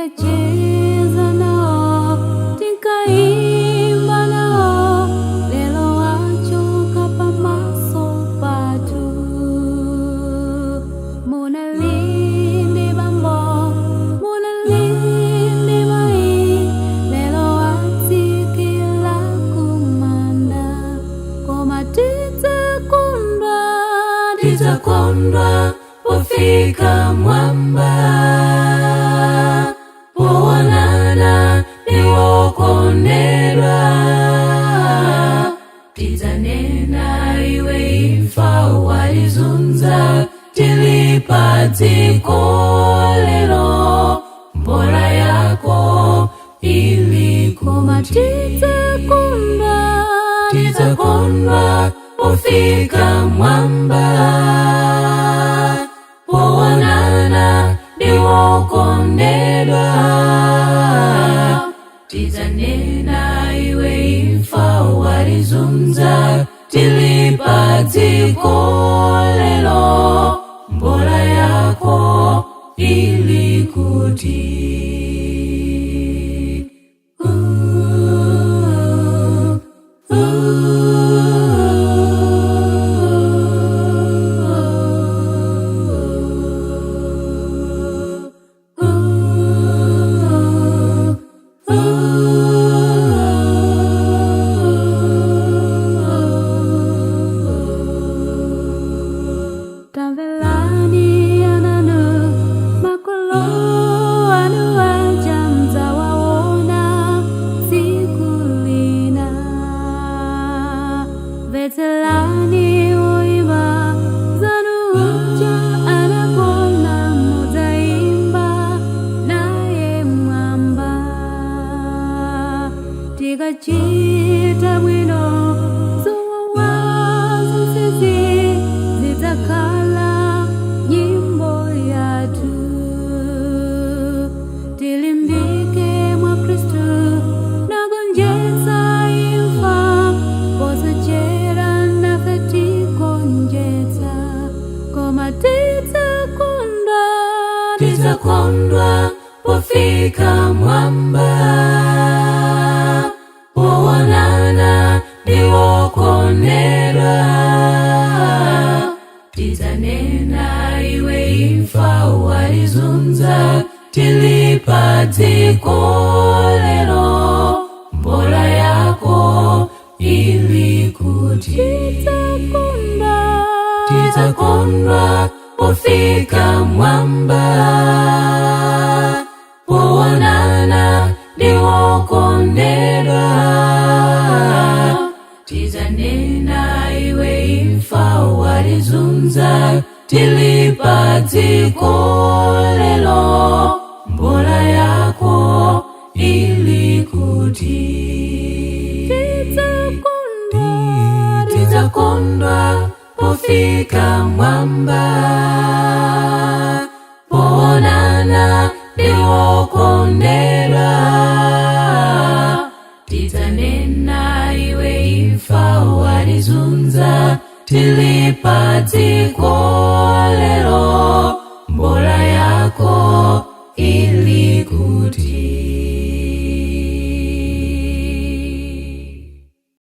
Tinkacheza nao, tinkaimba nao, lelo wachoka pamaso patu. Muna lindi bambo, muna lindi mai, lelo watikila kumanda. Koma titakondwa, pofika mwamba. Powanana niwokondedwa, tizanena iwe imfa walizunza, tilipa dziko lero, mbola yako ilikuma. Titakondwa, pofika mwamba. Powanana niwokondedwa, tizanena iwe imfa walizunza, tilipa dziko lero, mbola yako ilikuti. Tavelani ananu makolo anu ajamza waona sikulina. Vetelani oiba zanu uja anakona mudaimba naye mwamba. Tikachita mwino zuwa wazo sisi zitakala nyimbo yatu. Tilimbike mwa Kristu nagonjeza imfa, posachera nafeti konjeza. Koma titakondwa, pofika mwamba. Powanana niwokondedwa, tizanena iwe imfa walizunza, tilipa dziko lero, mbola yako ilikuti. Titakondwa, pofika mwamba. Powanana niwokondedwa, tizanena iwe imfa walizunza, tilipa dziko lero, mbola yako ilikuti. Titakondwa, pofika mwamba. Powanana niwokondedwa, tizanena iwe imfa walizunza, tilipa dziko